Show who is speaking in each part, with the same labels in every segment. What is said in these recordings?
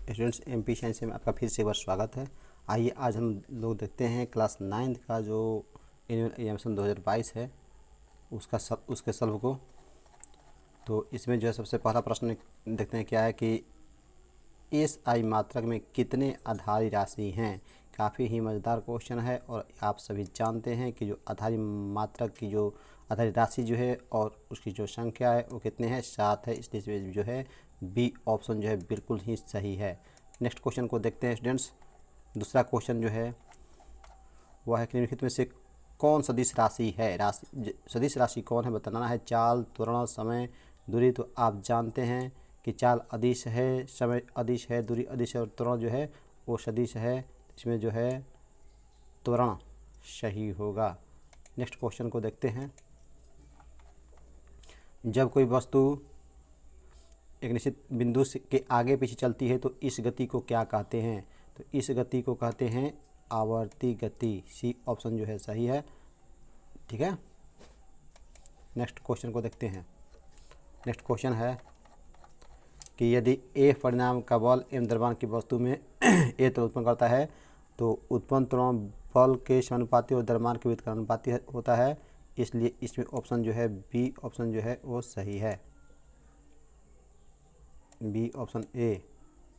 Speaker 1: Students MP science में आपका फिर से एक बार स्वागत है। आइए आज हम लोग देखते हैं क्लास 9th का जो एग्जामिनेशन 2022 है उसके सॉल्व को। तो इसमें जो है सबसे पहला प्रश्न देखते हैं क्या है कि एसआई मात्रक में कितने आधारी राशि हैं। काफ़ी ही मज़ेदार क्वेश्चन है और आप सभी जानते हैं कि जो आधारी मात्रक की जो आधारी राशि जो है और उसकी जो संख्या है वो कितने हैं, 7 है। इसलिए इसमें जो है बी ऑप्शन जो है बिल्कुल ही सही है। नेक्स्ट क्वेश्चन को देखते हैं स्टूडेंट्स। दूसरा क्वेश्चन जो है वह है कि निम्नलिखित में से कौन सदिश राशि है। सदिश राशि कौन है बताना है। चाल, त्वरण, समय, दूरी। तो आप जानते हैं कि चाल अदिश है, समय अदिश है, दूरी अदिश है और त्वरण जो है वो सदिश है। इसमें जो है त्वरण सही होगा। नेक्स्ट क्वेश्चन को देखते हैं। जब कोई वस्तु एक निश्चित बिंदु के आगे पीछे चलती है तो इस गति को क्या कहते हैं। तो इस गति को कहते हैं आवर्ती गति। सी ऑप्शन जो है सही है। ठीक है। नेक्स्ट क्वेश्चन को देखते हैं। नेक्स्ट क्वेश्चन है कि यदि ए परिणाम का बल एम द्रव्यमान की वस्तु में ए त्वरण उत्पन्न करता है तो उत्पन्न त्वरण बल के समानुपाती और द्रव्यमान के विपरीत अनुपाती होता है। इसलिए इसमें ऑप्शन जो है बी ऑप्शन जो है वो सही है। बी ऑप्शन ए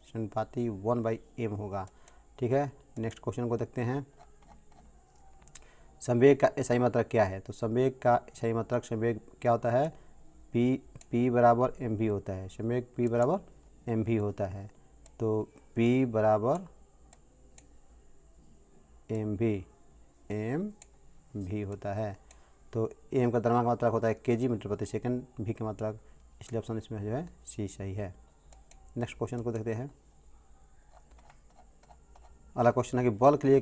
Speaker 1: समानुपाती 1/m होगा। ठीक है। नेक्स्ट क्वेश्चन को देखते हैं। संवेग का एसआई मात्रक क्या है। तो संवेग का एसआई मात्रक संवेग क्या होता है, पी बराबर एम भी होता है। संवेग पी बराबर एम भी होता है। तो पी बराबर एम भी होता है। तो एम का द्रव्यमान का मात्रक होता है केजी मीटर प्रति सेकंड, भी का मात्रक, इसलिए ऑप्शन इसमें जो है सी सही है। नेक्स्ट क्वेश्चन को देखते हैं। अगला क्वेश्चन है कि बल के लिए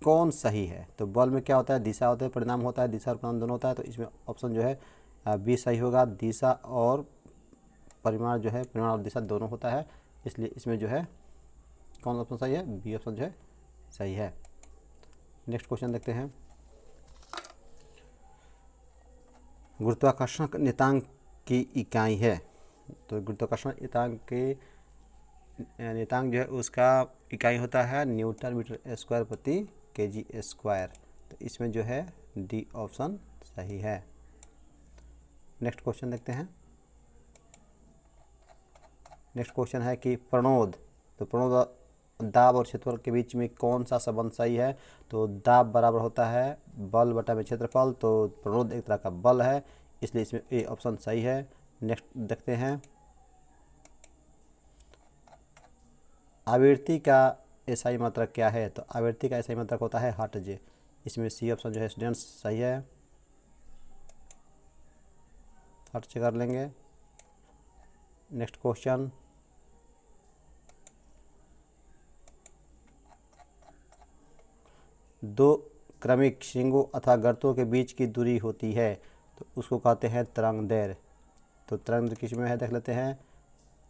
Speaker 1: कौन सही है। तो बल में क्या होता है, दिशा होता है, परिणाम होता है, दिशा और परिणाम दोनों होता है। तो इसमें ऑप्शन जो है बी सही होगा। दिशा और परिमाण जो है, परिमाण और दिशा दोनों होता है। इसलिए इसमें जो है कौन ऑप्शन सही है, बी ऑप्शन जो है सही है। नेक्स्ट क्वेश्चन देखते हैं। गुरुत्वाकर्षण नियतांक की इकाई है। तो गुरुत्वाकर्षण नियतांक जो है उसका इकाई होता है न्यूटन मीटर स्क्वायर प्रति केजी स्क्वायर। तो इसमें जो है डी ऑप्शन सही है। नेक्स्ट क्वेश्चन देखते हैं। नेक्स्ट क्वेश्चन है कि प्रणोद। तो प्रणोद दाब और क्षेत्रफल के बीच में कौन सा संबंध सही है। तो दाब बराबर होता है बल बटा में क्षेत्रफल। तो प्रणोद एक तरह का बल है, इसलिए इसमें ए ऑप्शन सही है। नेक्स्ट देखते हैं। आवृत्ति का एसआई मात्रक क्या है। तो आवृत्ति का एसआई मात्रक होता है हर्ट्ज। इसमें सी ऑप्शन जो है स्टूडेंट्स सही है। हर्ट्ज कर लेंगे। Next question. दो क्रमिक श्रृंगों अथवा गर्तों के बीच की दूरी होती है तो उसको कहते हैं तरंग दैर्घ्य। तो तरंग दैर्घ्य किस में है देख लेते हैं।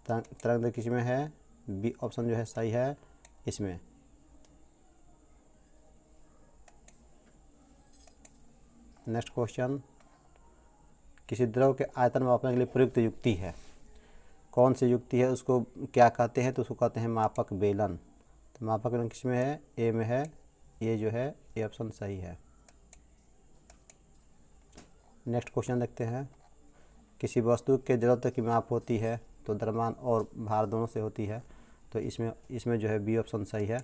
Speaker 1: तरंग दैर्घ्य किस में है, बी ऑप्शन जो है सही है इसमें। Next question. किसी द्रव के आयतन मापने के लिए प्रयुक्त युक्ति है। कौन सी युक्ति है, उसको क्या कहते हैं। तो उसको कहते हैं मापक बेलन। तो मापक बेलन किस में है, ए में है। ये जो है ए ऑप्शन सही है। नेक्स्ट क्वेश्चन देखते हैं। किसी वस्तु के जड़त्व की माप होती है तो द्रव्यमान और भार दोनों से होती है। तो इसमें जो है बी ऑप्शन सही है।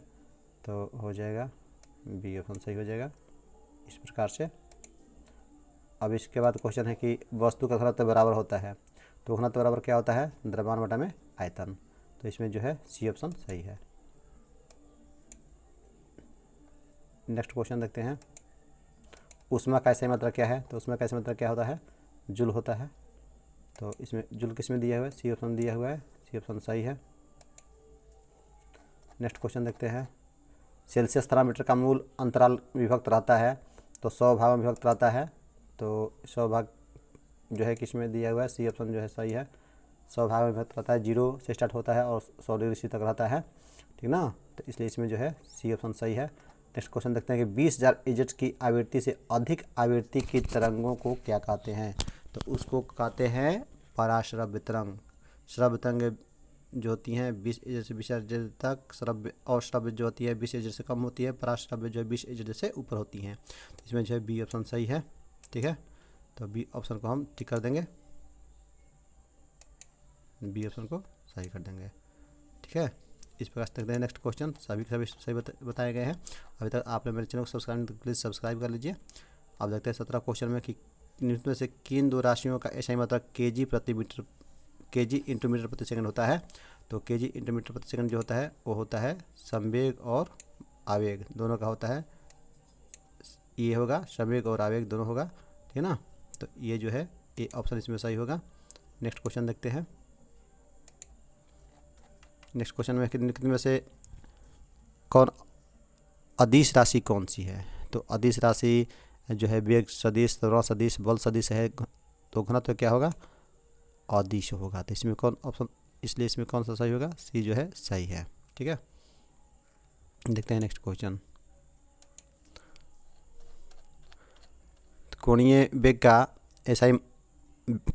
Speaker 1: तो हो जाएगा बी ऑप्शन सही हो जाएगा इस प्रकार से। अब इसके बाद क्वेश्चन है कि वस्तु का घनत्व बराबर होता है। तो घनत्व बराबर क्या होता है, द्रव्यमान बटा में आयतन। तो इसमें जो है सी ऑप्शन सही है। नेक्स्ट क्वेश्चन देखते हैं। ऊष्मा का एसआई मात्रक क्या है। तो ऊष्मा का एसआई मात्रक क्या होता है, जूल होता है। तो इसमें जूल किस में दिया हुआ है, सी ऑप्शन दिया हुआ है। सी ऑप्शन सही है। नेक्स्ट क्वेश्चन देखते हैं। सेल्सियस थर्मामीटर का मूल अंतराल विभक्त रहता है तो 100 भाग में विभक्त रहता है। तो 100 भाग जो है किस में दिया हुआ है, सी ऑप्शन जो है सही है। 100 भाग में विभक्त रहता है, 0 से स्टार्ट होता है और 100 डिग्री सी तक रहता है, ठीक ना। तो इसलिए इसमें जो है सी ऑप्शन सही है। नेक्स्ट क्वेश्चन देखते हैं कि 20,000 एजेट्स की आवृत्ति से अधिक आवृत्ति की तरंगों को क्या कहते हैं। तो उसको कहते हैं पराश्रव्य तरंग। श्रव्य तरंग जो होती हैं 20 एच से 20 एच तक, श्रव्य और श्रव्य जो होती है 20 एच से कम होती है, पराश्रव्य जो है 20 एच से ऊपर होती हैं। तो इसमें जो है बी ऑप्शन सही है। ठीक है, तो बी ऑप्शन को हम टिक कर देंगे, बी ऑप्शन को सही कर देंगे। ठीक है, इस प्रकार से देखते हैं नेक्स्ट क्वेश्चन। सभी सही बताए गए हैं। अभी तक आपने मेरे चैनल को सब्सक्राइब नहीं तो प्लीज़ सब्सक्राइब कर लीजिए। अब देखते हैं 17 क्वेश्चन में कि निम्न में से किन दो राशियों का एसआई मात्रा केजी इंटू मीटर प्रति सेकंड होता है। तो केजी इंटू मीटर प्रति सेकंड जो होता है वो होता है संवेग और आवेग दोनों का होता है। ये होगा संवेग और आवेग दोनों होगा। ठीक है ना, तो ये जो है ये ऑप्शन इसमें सही होगा। नेक्स्ट क्वेश्चन देखते हैं। नेक्स्ट क्वेश्चन में कितने में से कौन अदिश राशि कौन सी है। तो अदिश राशि जो है वेग सदिश, त्वरण सदिश, बल सदिश है, तो घनत्व क्या होगा अदिश होगा। तो इसमें कौन ऑप्शन, इसलिए इसमें कौन सा सही होगा, सी जो है सही है। ठीक है, देखते हैं नेक्स्ट क्वेश्चन। कोणीय वेग का ऐसा ही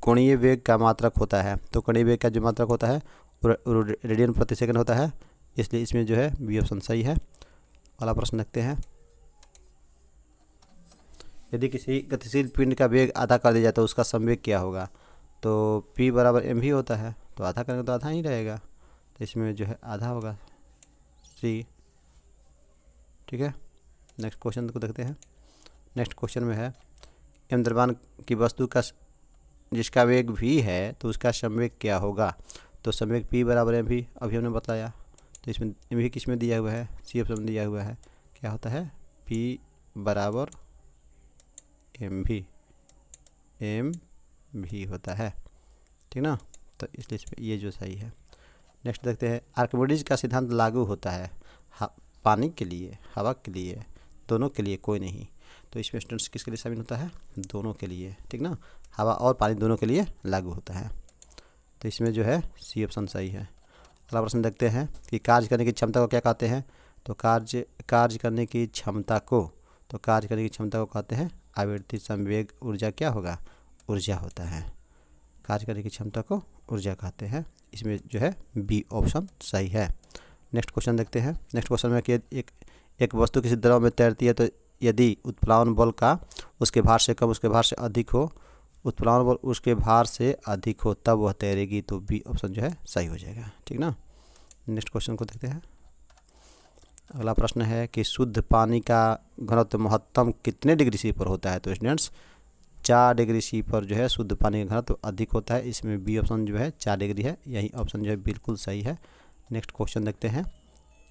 Speaker 1: कोणीय वेग का मात्रक होता है। तो कोणीय वेग का जो मात्रक होता है रेडियन प्रति सेकंड होता है, इसलिए इसमें जो है बी ऑप्शन सही है। अगला प्रश्न देखते हैं। यदि किसी गतिशील पिंड का वेग आधा कर दिया जाए तो उसका संवेग क्या होगा। तो P बराबर एम भी होता है, तो आधा करेंगे तो आधा ही रहेगा, तो इसमें जो है आधा होगा, सी। ठीक है, नेक्स्ट क्वेश्चन को देखते हैं। नेक्स्ट क्वेश्चन में है एम द्रव्यमान की वस्तु का जिसका वेग v है तो उसका संवेग क्या होगा। तो संवेग P बराबर एम भी अभी हमने बताया, तो इसमें एम भी किस में दिया हुआ है, सी ऑप्शन में दिया हुआ है। क्या होता है P बराबर एम भी होता है। ठीक ना, तो इसलिए इसमें ये जो सही है। नेक्स्ट देखते हैं आर्किमिडीज का सिद्धांत लागू होता है पानी के लिए, हवा के लिए, दोनों के लिए, कोई नहीं। तो इसमें स्टूडेंट्स किसके लिए शामिल होता है, दोनों के लिए। ठीक ना, हवा और पानी दोनों के लिए लागू होता है, तो इसमें जो है सी ऑप्शन सही है। अगला प्रश्न देखते हैं कि कार्य करने की क्षमता को क्या कहते हैं। तो कार्य करने की क्षमता को कहते हैं आवर्ती संवेग ऊर्जा। क्या होगा, ऊर्जा होता है। कार्य करने की क्षमता को ऊर्जा कहते हैं, इसमें जो है बी ऑप्शन सही है। नेक्स्ट क्वेश्चन देखते हैं। नेक्स्ट क्वेश्चन में कि एक वस्तु किसी द्रव में तैरती है, तो यदि उत्प्लावन बल का उसके भार से कम उसके भार से अधिक हो, उत्प्लावन बल उसके भार से अधिक हो तब वह तैरेगी। तो बी ऑप्शन जो है सही हो जाएगा। ठीक ना, नेक्स्ट क्वेश्चन को देखते हैं। अगला प्रश्न है कि शुद्ध पानी का घनत्व महत्तम कितने डिग्री सी पर होता है। तो स्टूडेंट्स 4 डिग्री सी पर जो है शुद्ध पानी का घनत्व अधिक होता है, इसमें बी ऑप्शन जो है 4 डिग्री है, यही ऑप्शन जो है बिल्कुल सही है। नेक्स्ट क्वेश्चन देखते हैं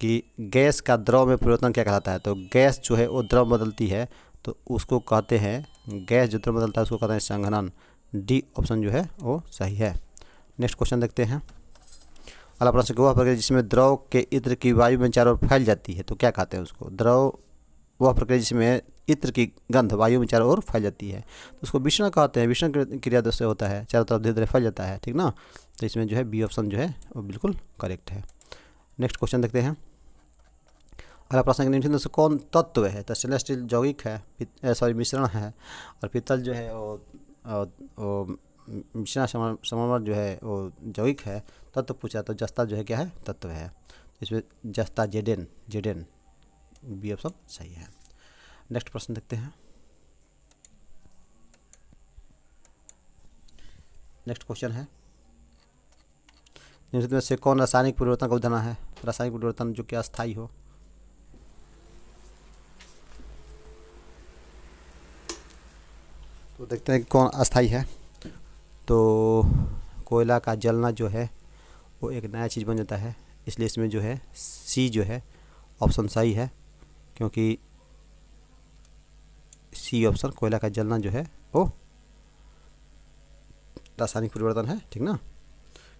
Speaker 1: कि गैस का द्रव में परिवर्तन क्या कहलाता है। तो गैस जो है वो द्रव बदलती है, तो उसको कहते हैं, गैस जो द्रव बदलता है उसको कहते हैं संघनन। डी ऑप्शन जो है वो सही है। नेक्स्ट क्वेश्चन देखते हैं। अगला प्रश्न वह प्रक्रिया जिसमें द्रव के इत्र की वायु में चारों ओर फैल जाती है, तो क्या कहते हैं उसको। द्रव वह प्रक्रिया जिसमें इत्र की गंध वायु में चारों ओर फैल जाती है, तो उसको विषण कहते हैं। विषण क्रिया से होता है, चारों तरफ धीरे धीरे फैल जाता है। ठीक ना, तो इसमें जो है बी ऑप्शन जो है वो बिल्कुल करेक्ट है। नेक्स्ट क्वेश्चन देखते हैं। अगला प्रश्न निम्न में से कौन तत्व है। तो स्टेनलेस स्टील यौगिक है, मिश्रण है, और पीतल जो है वो मिश्रण संगमरमर जो है वो यौगिक है। तत्व पूछा तो जस्ता जो है क्या है, तत्व है, इसमें जस्ता जेडेन बी ऑप्शन सही है। नेक्स्ट प्रश्न देखते हैं। नेक्स्ट क्वेश्चन है निम्नलिखित में से कौन रासायनिक परिवर्तन का उदाहरण है। रासायनिक परिवर्तन जो कि अस्थायी हो। तो देखते हैं कौन अस्थायी है। तो कोयला का जलना जो है वो एक नया चीज़ बन जाता है, इसलिए इसमें जो है सी जो है ऑप्शन सही है, क्योंकि सी ऑप्शन कोयला का जलना जो है वो रासायनिक परिवर्तन है। ठीक ना,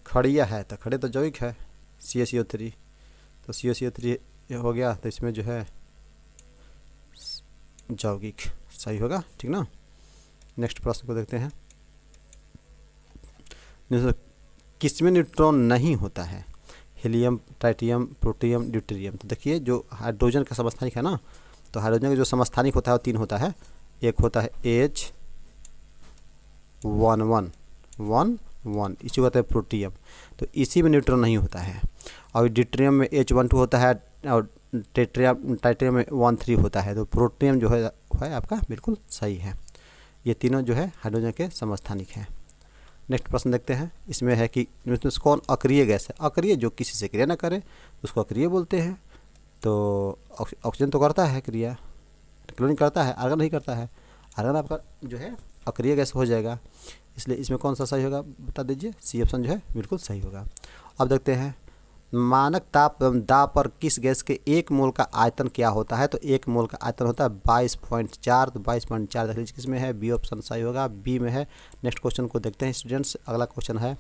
Speaker 1: खड़िया है तो खड़े तो जैविक है, CaCO3, तो CaCO3 हो गया, तो इसमें जो है यौगिक सही होगा। ठीक ना, नेक्स्ट प्रश्न को देखते हैं। किसमें न्यूट्रॉन नहीं होता है। Helium, tritium, protium, deuterium. तो देखिए जो हाइड्रोजन का समस्थानिक है ना, तो हाइड्रोजन का जो समस्थानिक होता है वो 3 होता है। एक होता है H11 1, इसी को कहते हैं प्रोटियम। तो इसी में न्यूट्रॉन नहीं होता है। और ड्यूटेरियम में H12 होता है और टाइटेरियम में 13 होता है। तो प्रोटियम जो है आपका बिल्कुल सही है। ये तीनों जो है हाइड्रोजन के समस्थानिक हैं। नेक्स्ट प्रश्न देखते हैं। इसमें है कि इसमें कौन अक्रिय गैस है? अक्रिय जो किसी से क्रिया ना करे उसको अक्रिय बोलते हैं। तो ऑक्सीजन तो करता है क्रिया, क्लोरीन करता है, आर्गन नहीं करता है। आर्गन आपका जो है अक्रिय गैस हो जाएगा। इसलिए इसमें कौन सा सही होगा बता दीजिए। सी ऑप्शन जो है बिल्कुल सही होगा। अब देखते हैं मानक ताप दाब पर किस गैस के 1 मोल का आयतन क्या होता है? तो 1 मोल का आयतन होता है 22.4। तो 22.4 देख लीजिए किसमें है, बी ऑप्शन सही होगा, बी में है। नेक्स्ट क्वेश्चन को देखते हैं स्टूडेंट्स। अगला क्वेश्चन है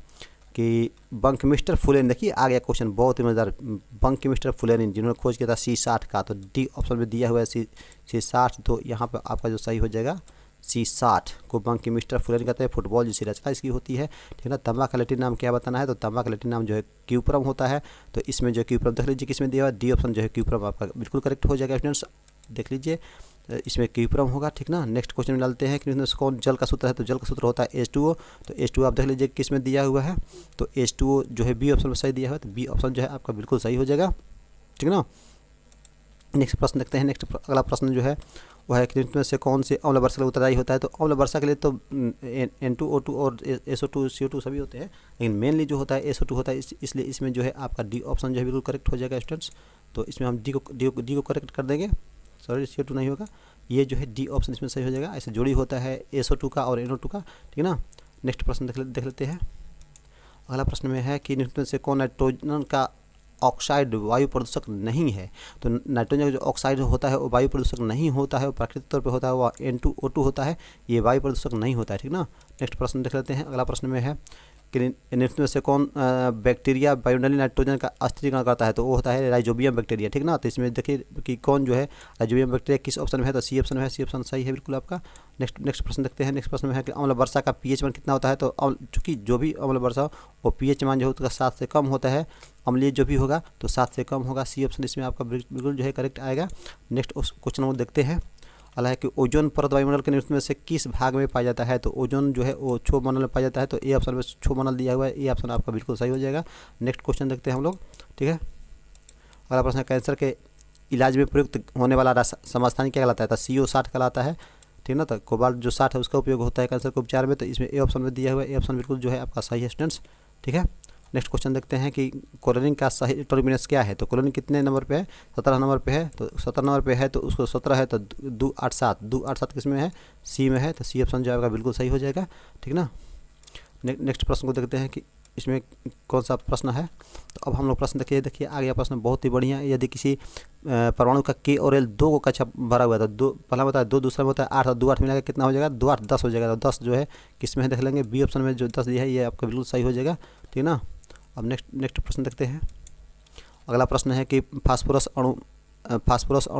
Speaker 1: कि बंकमिस्टर फुलेन, देखिए आ गया क्वेश्चन बहुत ही मज़ेदार। बंकमिस्टर फुलेन जिन्होंने खोज किया था C60 का, तो डी ऑप्शन में दिया हुआ है C60। तो यहाँ पर आपका जो सही हो जाएगा C60 को बंकमिस्टर फुलेन कहते हैं। फुटबॉल जिसकी रचना इसकी होती है, ठीक है ना। तांबा का लैटिन नाम क्या बताना है? तो तांबा का लैटिन नाम जो है क्यूप्रम होता है। तो इसमें जो क्यूप्रम देख लीजिए किसमें दिया हुआ है, डी ऑप्शन जो है क्यूप्रम आपका बिल्कुल करेक्ट हो जाएगा स्टूडेंट्स। देख लीजिए इसमें क्यूप्रम होगा, ठीक ना। नेक्स्ट क्वेश्चन में डालते हैं कि इसमें कौन जल का सूत्र है? तो जल का सूत्र होता है H2O। तो H2O आप देख लीजिए किस में दिया हुआ है, तो H2O जो है बी ऑप्शन में सही दिया हुआ है। तो बी ऑप्शन जो है आपका बिल्कुल सही हो जाएगा, ठीक ना। नेक्स्ट प्रश्न देखते हैं। नेक्स्ट अगला प्रश्न जो है वह है कि में से कौन से अम्ल वर्षा के लिए उत्तरदायी होता है? तो अम्ल वर्षा के लिए तो N2O2 और SO2 CO2 सभी होते हैं, लेकिन मेनली जो होता है SO2 होता है। इसलिए इसमें जो है आपका डी ऑप्शन जो है बिल्कुल करेक्ट हो जाएगा स्टूडेंट्स। तो इसमें हम डी को करेक्ट कर देंगे, सॉरी CO2 नहीं होगा, ये जो है डी ऑप्शन इसमें सही हो जाएगा। ऐसे जोड़ी होता है SO2 का और NO2 का, ठीक है ना। नेक्स्ट प्रश्न देख लेते हैं। अगला प्रश्न में है कि निम्न में से कौन नाइट्रोजन का ऑक्साइड वायु प्रदूषक नहीं है? तो नाइट्रोजन का जो ऑक्साइड होता है वो वायु प्रदूषक नहीं होता है, वो प्राकृतिक तौर पे होता है, वो N2O2 होता है, ये वायु प्रदूषक नहीं होता है, ठीक ना। नेक्स्ट प्रश्न देख लेते हैं। अगला प्रश्न में है कि निम्न में से कौन बैक्टीरिया बायोनली नाइट्रोजन का अस्थिरीकरण करता है? तो वो होता है राइजोबियम बैक्टीरिया, ठीक ना। तो इसमें देखिए कि कौन जो है राइजोबियम बैक्टीरिया किस ऑप्शन में है? तो सी ऑप्शन में है, सी ऑप्शन सही है बिल्कुल आपका। नेक्स्ट प्रश्न देखते हैं। नेक्स्ट प्रश्न में है कि अम्ल वर्षा का pH मान कितना होता है? तो चूँकि जो भी अम्ल वर्षा हो वो pH मान जो है उसका 7 से कम होता है। अम्लीय जो भी होगा तो 7 से कम होगा। सी ऑप्शन इसमें आपका बिल्कुल जो है करेक्ट आएगा। नेक्स्ट उस क्वेश्चन को देखते हैं। अगला है कि ओजोन परत वायुमंडल के निम्न में से किस भाग में पाया जाता है? तो ओजोन जो है वो क्षोभमंडल में पाया जाता है। तो ए ऑप्शन में क्षोभमंडल दिया हुआ है, ये ऑप्शन आपका बिल्कुल सही हो जाएगा। नेक्स्ट क्वेश्चन देखते हैं हम लोग, ठीक है। अगला प्रश्न है कैंसर के इलाज में प्रयुक्त होने वाला समस्थानिक क्या कहलाता है? तो CO60 कहलाता है, ठीक ना। तो कोबाल्ट जो 60 है उसका उपयोग होता है कैंसर के उपचार में। तो इसमें ए ऑप्शन में दिया हुआ है, ए ऑप्शन बिल्कुल जो है आपका सही है स्टूडेंट्स, ठीक है। नेक्स्ट क्वेश्चन देखते हैं कि क्लोरीन का सही टर्मिनस क्या है? तो क्लोरीन कितने नंबर पे है? 17 नंबर पे है। तो 17 नंबर पे है तो उसको 17 है तो 287 किस में है? सी में है। तो सी ऑप्शन जो है आपका बिल्कुल सही हो जाएगा, ठीक ना। नेक्स्ट प्रश्न को देखते हैं कि इसमें कौन सा प्रश्न है। तो अब हम लोग प्रश्न देखिए आ गया प्रश्न बहुत ही बढ़िया। यदि किसी परमाणु का K और L 2 को कक्षा भरा हुआ है, तो 2 पहला होता है 2, दूसरा में होता है 8 और 2 8 मिला के कितना हो जाएगा? 2 8 10 हो जाएगा। तो 10 जो है किस में है देख लेंगे, बी ऑप्शन में जो 10 दिया है ये आपका बिल्कुल सही हो जाएगा, ठीक ना। अब नेक्स्ट प्रश्न देखते हैं। अगला प्रश्न है कि फास्फोरस अणु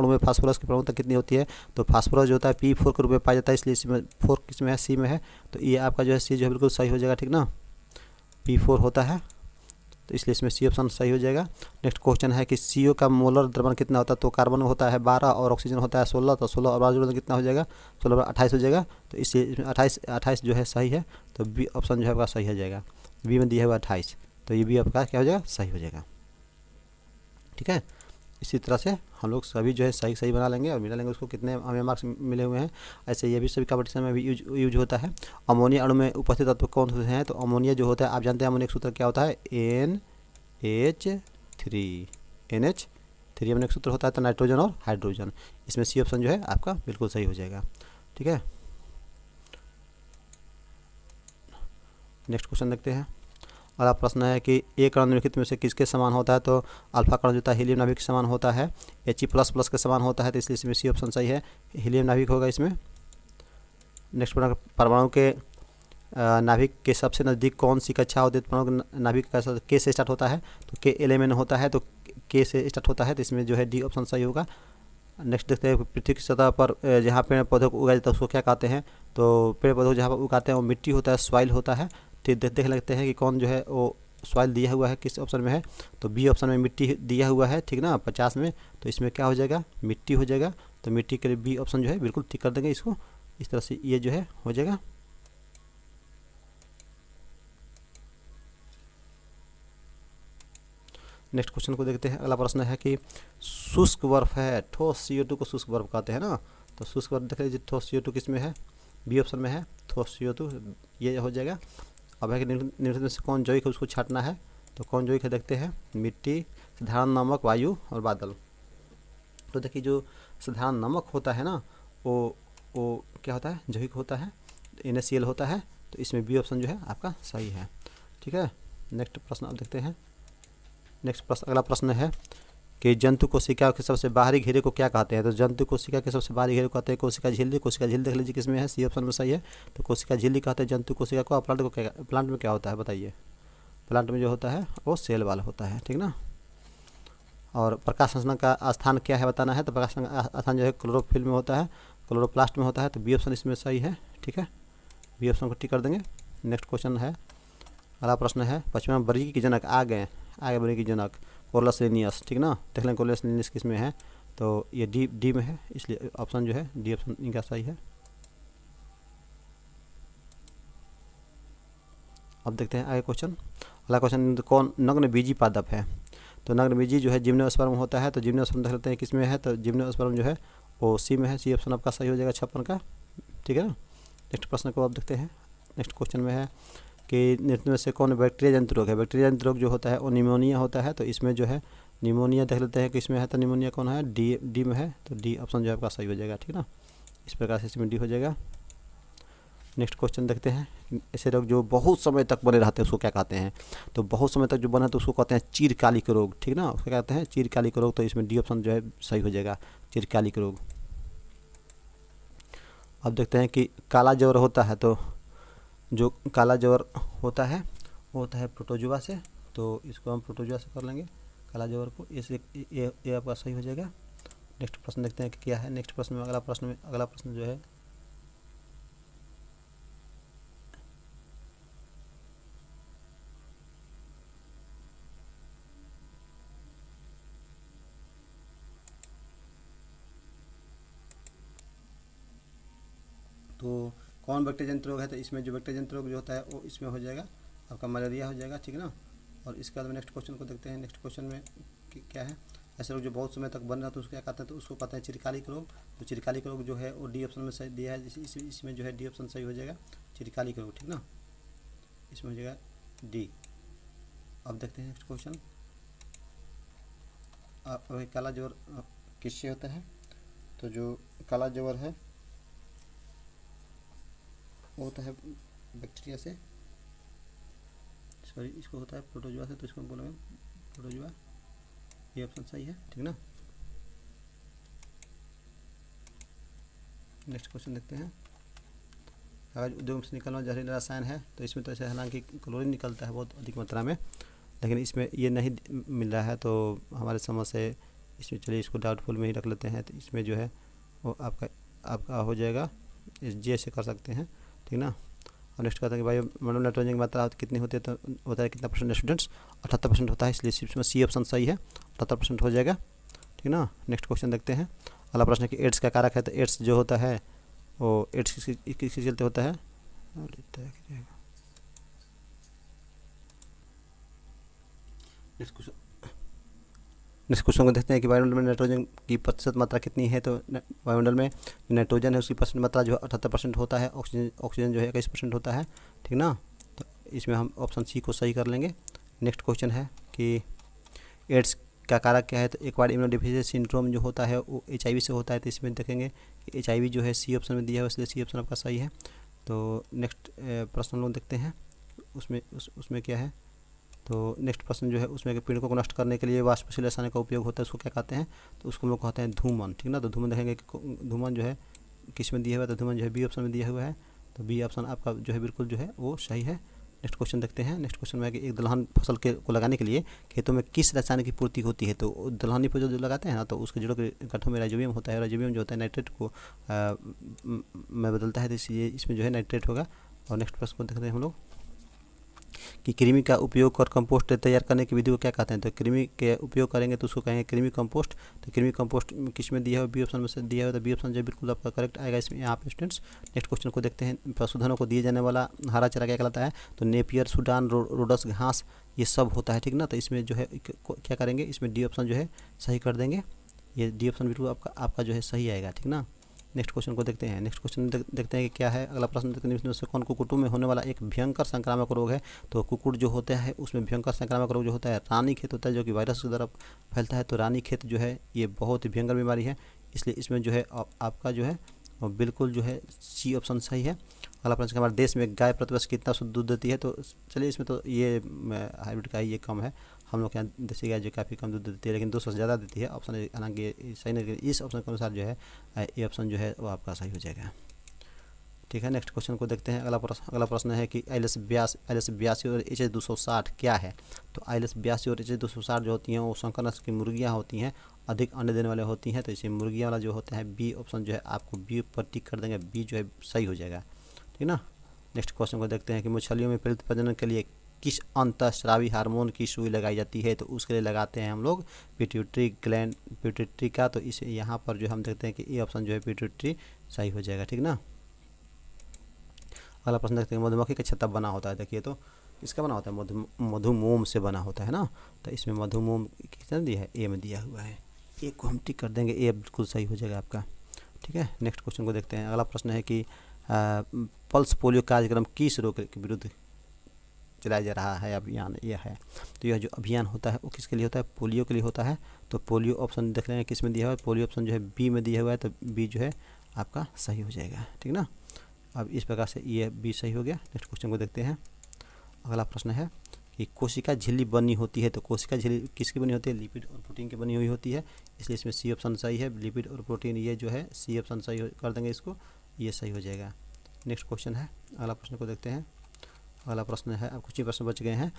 Speaker 1: में फास्फोरस की प्रमुखता कितनी होती है? तो फास्फोरस जो होता है P4 के रूप में पाया जाता है, इसलिए इसमें 4 किस में है? सी में है। तो ये आपका जो है सी जो है बिल्कुल सही हो जाएगा, ठीक ना। P4 होता है तो इसलिए इसमें सी ऑप्शन सही हो जाएगा। नेक्स्ट क्वेश्चन है कि CO का मोलर द्रव्यमान कितना होता है? तो कार्बन होता है 12 और ऑक्सीजन होता है 16। तो 16 और 12 जोड़ कितना हो जाएगा? 16 और 28 हो जाएगा। तो इससे इसमें 28 जो है सही है। तो बी ऑप्शन जो है आपका सही हो जाएगा। बी में दिया हुआ 28, तो ये भी आपका क्या हो जाएगा? सही हो जाएगा, ठीक है। इसी तरह से हम लोग सभी जो है सही बना लेंगे और मिला लेंगे उसको कितने हमें मार्क्स मिले हुए हैं। ऐसे ये भी सभी कंपटीशन में भी यूज होता है। अमोनिया अणु में उपस्थित तत्व कौन से हैं? तो अमोनिया जो होता है आप जानते हैं अमोनिया का सूत्र क्या होता है? NH3 अमोनिया का सूत्र होता है। तो नाइट्रोजन और हाइड्रोजन, इसमें सी ऑप्शन जो है आपका बिल्कुल सही हो जाएगा, ठीक है। नेक्स्ट क्वेश्चन देखते हैं। अगला प्रश्न है कि एक कण निम्नलिखित में से किसके समान होता है? तो अल्फा कण जो होता है हीलियम नाभिक के समान होता है, He++ के समान होता है। तो इसलिए इसमें सी ऑप्शन सही है, हीलियम नाभिक होगा इसमें। नेक्स्ट प्रश्न, परमाणु के नाभिक के सबसे नज़दीक कौन सी कक्षा होती है? परमाणु के नाभिक का K से स्टार्ट होता है, तो K एलिमेंट होता है, तो K से स्टार्ट होता है। तो इसमें जो है डी ऑप्शन सही होगा। नेक्स्ट देखते हैं पृथ्वी की सतह पर जहाँ पेड़ पौधों को उगाया जाता है उसको क्या कहते हैं? तो पेड़ पौधों जहाँ पर उगाते हैं वो मिट्टी होता है, सॉइल होता है। तो देख लेते हैं कि कौन जो है वो सॉइल दिया हुआ है किस ऑप्शन में है? तो बी ऑप्शन में मिट्टी दिया हुआ है, ठीक ना, 50 में। तो इसमें क्या हो जाएगा? मिट्टी हो जाएगा। तो मिट्टी के लिए बी ऑप्शन जो है बिल्कुल ठीक कर देंगे इसको। इस तरह से ये जो है हो जाएगा। नेक्स्ट क्वेश्चन को देखते हैं। अगला प्रश्न है कि शुष्क बर्फ है, ठोस CO2 को शुष्क बर्फ कहते हैं ना। तो शुष्क बर्फ देख लीजिए, ठोस CO2 किस में है, बी ऑप्शन में है, ठोस CO2 ये हो जाएगा। अब है कि निम्नलिखित में से कौन जैविक है, उसको छांटना है। तो कौन जैविक है देखते हैं, मिट्टी, साधारण नमक, वायु और बादल। तो देखिए जो साधारण नमक होता है ना, वो क्या होता है, जैविक होता है, NaCl होता है। तो इसमें बी ऑप्शन जो है आपका सही है। ठीक है, नेक्स्ट प्रश्न आप देखते हैं। नेक्स्ट प्रश्न, अगला प्रश्न है कि जंतु कोशिका के सबसे बाहरी घेरे को क्या कहते हैं। तो जंतु कोशिका के सबसे बाहरी घेरे को कहते हैं कोशिका झिल्ली। कोशिका झिल्ली देख लीजिए किसमें है, सी ऑप्शन में सही है। तो कोशिका झिल्ली कहते हैं जंतु कोशिका को। प्लांट को क्या, प्लांट में क्या होता है बताइए, प्लांट में जो होता है वो सेल वाला होता है, ठीक ना। और प्रकाश संश्लेषण का स्थान क्या है बताना है। तो प्रकाश संश्लेषण का स्थान जो है क्लोरोफिल में होता है, क्लोरोप्लास्ट में होता है। तो बी ऑप्शन इसमें सही है, ठीक है, बी ऑप्शन को टिक कर देंगे। नेक्स्ट क्वेश्चन है, अगला प्रश्न है, पश्चिमा वर्गीय के जनक आगे वर्गीय के जनक कोरलस लिनियस, ठीक ना। देख लें कोरलस लिनियस किस में है, तो ये डी में है, इसलिए ऑप्शन जो है डी ऑप्शन इनका सही है। अब देखते हैं आगे क्वेश्चन। अगला क्वेश्चन, कौन नग्न बीजी पादप है। तो नग्न बीजी जो है जिम्नोस्पर्म होता है। तो जिम्नोस्पर्म देख लेते हैं किस में है। तो जिम्नोस्पर्म जो है वो सी में है, सी ऑप्शन आपका सही हो जाएगा 56 का, ठीक है ना। नेक्स्ट प्रश्न को आप देखते हैं। नेक्स्ट क्वेश्चन में है कि निम्न में से कौन बैक्टीरिया जनित रोग है। बैक्टीरिया जनित रोग जो होता है वो निमोनिया होता है। तो इसमें जो है निमोनिया देख लेते हैं कि इसमें है। तो निमोनिया कौन है, डी में है। तो डी ऑप्शन जो है आपका सही हो जाएगा, ठीक ना। इस प्रकार से इसमें डी हो जाएगा। नेक्स्ट क्वेश्चन देखते हैं, ऐसे रोग जो बहुत समय तक बने रहते हैं उसको क्या कहते हैं। तो बहुत समय तक जो बना तो उसको कहते हैं चिरकालिक रोग, ठीक ना, उसको कहते हैं चिरकालिक रोग। तो इसमें डी ऑप्शन जो है सही हो जाएगा, चिरकालिक रोग। अब देखते हैं कि काला ज्वर होता है। तो जो काला ज्वर होता है वो होता है प्रोटोजुआ से। तो इसको हम प्रोटोजुआ से कर लेंगे काला ज्वर को, इसे ये आपका सही हो जाएगा। नेक्स्ट प्रश्न देखते हैं कि क्या है। नेक्स्ट प्रश्न में अगला प्रश्न जो है, तो कौन बैक्टीरिया जनित रोग है। तो इसमें जो बैक्टीरिया जनित रोग जो होता है वो इसमें हो जाएगा आपका मलेरिया हो जाएगा, ठीक ना। और इसके बाद में नेक्स्ट क्वेश्चन को देखते हैं। नेक्स्ट क्वेश्चन में क्या है, ऐसे रोग जो बहुत समय तक बन रहा है तो उसको क्या कहते हैं। तो उसको कहते हैं चिरकालिक रोग। तो चिरकालिक रोग जो है वो डी ऑप्शन में सही दिया है, इसमें जो है डी ऑप्शन सही हो जाएगा, चिरकालिक रोग, ठीक ना, इसमें हो जाएगा डी। अब देखते हैं नेक्स्ट क्वेश्चन, काला ज्वर किससे होता है। तो जो काला ज्वर है वो होता है बैक्टीरिया से, सॉरी इसको होता है प्रोटोजुआ से। तो इसको बोलेंगे प्रोटोजुआ, ये ऑप्शन सही है, ठीक ना। नेक्स्ट क्वेश्चन देखते हैं, कागज उद्योग से निकलना जहरीला रसायन है। तो इसमें तो ऐसे हालांकि क्लोरीन निकलता है बहुत अधिक मात्रा में, लेकिन इसमें ये नहीं मिल रहा है। तो हमारे समझ से इसमें चलिए इसको डाउटफुल में ही रख लेते हैं। तो इसमें जो है वो आपका हो जाएगा, इस जे से कर सकते हैं, ठीक ना। और नेक्स्ट कहते हैं कि वायुमंडल नाइट्रोजन की मात्रा कितनी होती है। तो होता है कितना परसेंट स्टूडेंट्स, 78% होता है, इसलिए इसमें सी ऑप्शन सही है, 78% हो जाएगा, ठीक ना। नेक्स्ट क्वेश्चन देखते हैं। अगला प्रश्न है कि एड्स का कारक है। तो एड्स जो होता है वो एड्स किसके चलते होता है। नेक्स्ट क्वेश्चन को देखते हैं कि वायुमंडल में नाइट्रोजन की प्रतिशत मात्रा कितनी है। तो वायुमंडल में नाइट्रोजन है उसकी परसेंट मात्रा जो 78% होता है, ऑक्सीजन जो है 21% होता है, ठीक ना। तो इसमें हम ऑप्शन सी को सही कर लेंगे। नेक्स्ट क्वेश्चन है कि एड्स का कारक क्या है। तो एक्वायर्ड इम्यूनोडेफिशिएंसी सिंड्रोम जो होता है वो HIV से होता है। तो इसमें देखेंगे कि HIV जो है सी ऑप्शन में दिया है, इसलिए सी ऑप्शन आपका सही है। तो नेक्स्ट प्रश्न लोग देखते हैं, उसमें क्या है। तो नेक्स्ट प्रश्न जो है उसमें पीड़कों को नष्ट करने के लिए वाष्पशील रसायन का उपयोग होता है, उसको क्या कहते हैं। तो उसको हम लोग कहते हैं धूमन, ठीक ना। तो धूमन देखेंगे कि धूमन जो है किस में दिया हुआ है। तो धूमन जो है बी ऑप्शन में दिया हुआ है। तो बी ऑप्शन आपका जो है बिल्कुल जो है वो सही है। नेक्स्ट क्वेश्चन देखते हैं। नेक्स्ट क्वेश्चन में है कि एक दलहन फसल को लगाने के लिए खेतों में किस रसायन की पूर्ति होती है। तो दलहनी पर जो लगाते हैं ना, तो उसके जड़ों के गठों में राइजोबियम होता है। राइजोबियम जो होता है नाइट्रेट को में बदलता है, तो इसलिए इसमें जो है नाइट्रेट होगा। और नेक्स्ट प्रश्न को देखते हैं हम लोग कि कृमि का उपयोग कर कंपोस्ट तैयार करने की विधि को क्या कहते हैं। तो कृमि के उपयोग करेंगे तो उसको कहेंगे कृमि कंपोस्ट। तो कृमि कंपोस्ट किस में दिया है, बी ऑप्शन में से दिया है, तो बी ऑप्शन जो बिल्कुल आपका करेक्ट आएगा इसमें यहाँ पे स्टूडेंट्स। नेक्स्ट क्वेश्चन को देखते हैं, पशुधनों को दिए जाने वाला हरा चारा क्या कहलाता है। तो नेपियर, सूडान, रोडस घास ये सब होता है, ठीक ना। तो इसमें जो है क्या करेंगे, इसमें डी ऑप्शन जो है सही कर देंगे। ये डी ऑप्शन बिल्कुल आपका जो है सही आएगा, ठीक ना। नेक्स्ट क्वेश्चन को देखते हैं। नेक्स्ट क्वेश्चन देखते हैं कि क्या है। अगला प्रश्न देखते हैं, इसमें से कौन कुक्कुटों में होने वाला एक भयंकर संक्रामक रोग है। तो कुक्कुट जो होता है उसमें भयंकर संक्रामक रोग जो होता है रानीखेत होता है, जो कि वायरस की तरफ फैलता है। तो रानीखेत जो है ये बहुत ही भयंकर बीमारी है, इसलिए इसमें जो है आपका जो है बिल्कुल जो है सी ऑप्शन सही है। अगला प्रश्न, हमारे देश में गाय प्रतिवर्ष कितना शुद्ध दूध देती है। तो चलिए इसमें तो ये हाइब्रिड का ही ये कम है, हम लोग के यहाँ देसी गाय जो काफ़ी कम दूध देती है, लेकिन 200 से ज़्यादा देती है। ऑप्शन हालांकि सही नहीं, इस ऑप्शन के अनुसार जो है ये ऑप्शन जो है वो आपका सही हो जाएगा, ठीक है। नेक्स्ट क्वेश्चन को देखते हैं। अगला प्रश्न है कि ILS 82 और HS 260 क्या है। तो ILS 82 और HS 260 जो होती हैं वो संकर नस्ल की मुर्गियाँ होती हैं, अधिक अंडे देने वाले होती हैं। तो इसे मुर्गियाँ वाला जो होता है बी ऑप्शन जो है आपको बी पर टिक कर देंगे, बी जो है सही हो जाएगा, ठीक ना। नेक्स्ट क्वेश्चन को देखते हैं कि मछलियों में प्रेरित प्रजनन के लिए किस अंतःस्रावी हार्मोन की सुई लगाई जाती है। तो उसके लिए लगाते हैं हम लोग पिट्यूटरी ग्लैंड, पिट्यूटरी का। तो इसे यहाँ पर जो हम देखते हैं कि ये ऑप्शन जो है पिट्यूटरी सही हो जाएगा, ठीक ना। अगला प्रश्न देखते हैं, मधुमक्खी का छत्ता बना होता है। देखिए तो इसका बना होता है मधुमोम से बना होता है ना। तो इसमें मधुमोम कितना दिया है, ए में दिया हुआ है, ए को हम टिक कर देंगे, ए बिल्कुल सही हो जाएगा आपका, ठीक है। नेक्स्ट क्वेश्चन को देखते हैं। अगला प्रश्न है कि पल्स पोलियो कार्यक्रम किस रोग के विरुद्ध चलाया जा रहा है अभियान, यह है। तो यह जो अभियान होता है वो किसके लिए होता है, पोलियो के लिए होता है। तो पोलियो ऑप्शन देख रहे हैं किस में दिया हुआ है, पोलियो ऑप्शन जो है बी में दिया हुआ है, तो बी जो है आपका सही हो जाएगा, ठीक ना। अब इस प्रकार से ये बी सही हो गया। नेक्स्ट क्वेश्चन को देखते हैं। अगला प्रश्न है कि कोशिका झिल्ली बनी होती है। तो कोशिका झिल्ली किसकी बनी होती है, लिपिड और प्रोटीन की बनी हुई होती है, इसलिए इसमें सी ऑप्शन सही है, लिपिड और प्रोटीन ये जो है सी ऑप्शन सही कर देंगे इसको, ये सही हो जाएगा। नेक्स्ट क्वेश्चन है, अगला प्रश्न को देखते हैं। अगला प्रश्न है, अब कुछ ही प्रश्न बच गए हैं।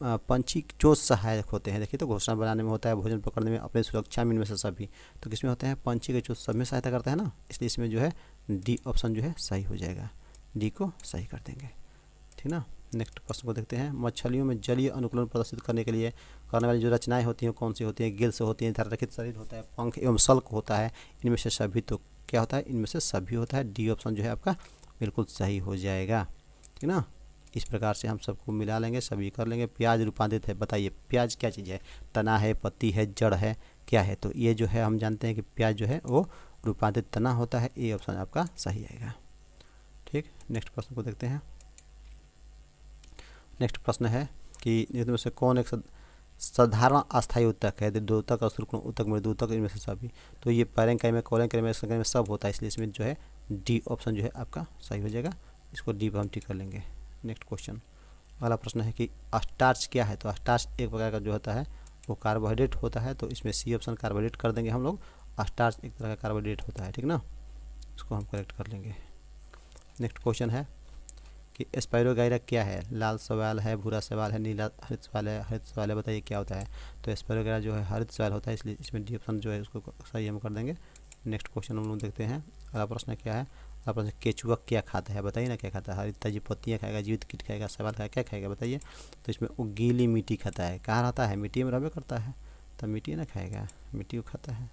Speaker 1: पंछी जो सहायक होते हैं, देखिए तो घोंसला बनाने में होता है, भोजन पकड़ने में, अपनी सुरक्षा में, इनमें से सभी। तो किसमें होते हैं, पंछी के चोंच सब में सहायता करता है ना, इसलिए इसमें जो है डी ऑप्शन जो है सही हो जाएगा, डी को सही कर देंगे, ठीक ना। नेक्स्ट प्रश्न को देखते हैं। मछलियों में जलीय अनुकूलन प्रदर्शित करने के लिए करने वाली जो रचनाएं होती हैं कौन सी होती हैं, गिल्स होती हैं, धैर्यरहित शरीर होता है, पंख एवं सल्क होता है, इनमें से सभी। तो क्या होता है, इनमें से सभी होता है, डी ऑप्शन जो है आपका बिल्कुल सही हो जाएगा, ठीक ना। इस प्रकार से हम सबको मिला लेंगे, सभी कर लेंगे। प्याज रूपांतरित है, बताइए प्याज क्या चीज़ है, तना है, पत्ती है, जड़ है, क्या है। तो ये जो है हम जानते हैं कि प्याज जो है वो रूपांतरित तना होता है, ये ऑप्शन आपका सही आएगा, ठीक। नेक्स्ट प्रश्न को देखते हैं। नेक्स्ट प्रश्न है कि इनमें से कौन एक साधारण अस्थायी उत्तक है। द्योतक, अश्रुकण उत्तक, मृदुतक, इनमें से सभी। तो ये पैरेंकाइमा में, कोलेंकाइमा में सब होता है, इसलिए इसमें जो है डी ऑप्शन जो है आपका सही हो जाएगा, इसको डी पर हम टिक कर लेंगे। नेक्स्ट क्वेश्चन, अगला प्रश्न है कि स्टार्च क्या है। तो स्टार्च एक प्रकार का जो होता है वो कार्बोहाइड्रेट होता है, तो इसमें सी ऑप्शन कार्बोहाइड्रेट कर देंगे हम लोग। स्टार्च एक तरह का कार्बोहाइड्रेट होता है, ठीक ना, इसको हम करेक्ट कर लेंगे। नेक्स्ट क्वेश्चन है कि स्पायरोगाइरा क्या है। लाल सवाल है, भूरा सवाल है, नीला हरित सवाल है, हरित सवाल है, बताइए क्या होता है। तो स्पायरोगाइरा जो है हरित सवाल होता है, इसलिए इसमें डी ऑप्शन जो है उसको सही हम कर देंगे। नेक्स्ट क्वेश्चन हम लोग देखते हैं। अगला प्रश्न क्या है, अगला प्रश्न केचुआ क्या खाता है, बताइए ना क्या खाता है। हरी ताजी पत्तियाँ खाएगा, जीवित कीट खाएगा, सवाल खाएगा, क्या खाएगा बताइए। तो इसमें वो गीली मिट्टी खाता है, कहाँ रहता है, मिट्टी में रहबे करता है, तो मिट्टी ना खाएगा, मिट्टी को खाता है।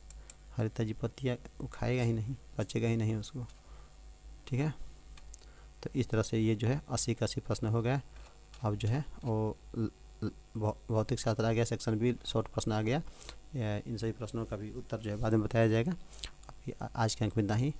Speaker 1: हरी ताजी पत्तियाँ वो खाएगा ही नहीं, बचेगा ही नहीं उसको, ठीक है। तो इस तरह से ये जो है 80 का 80 प्रश्न हो गया। अब जो है वो भौतिक शास्त्र आ गया, सेक्शन बी शॉर्ट प्रश्न आ गया। इन सभी प्रश्नों का भी उत्तर जो है बाद में बताया जाएगा। अभी आज के अंक में इतना ही।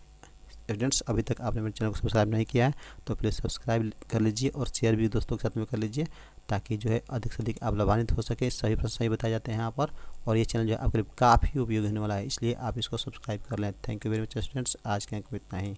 Speaker 1: स्टूडेंट्स, अभी तक आपने मेरे चैनल को सब्सक्राइब नहीं किया है तो प्लीज़ सब्सक्राइब कर लीजिए और शेयर भी दोस्तों के साथ में कर लीजिए, ताकि जो है अधिक से अधिक आप लाभान्वित हो सके। सही प्रश्न सही बताए जाते हैं यहाँ पर, और ये चैनल जो है आपके लिए काफ़ी उपयोगी होने वाला है, इसलिए आप इसको सब्सक्राइब कर लें। Thank you very much students, आज के अंक में इतना ही।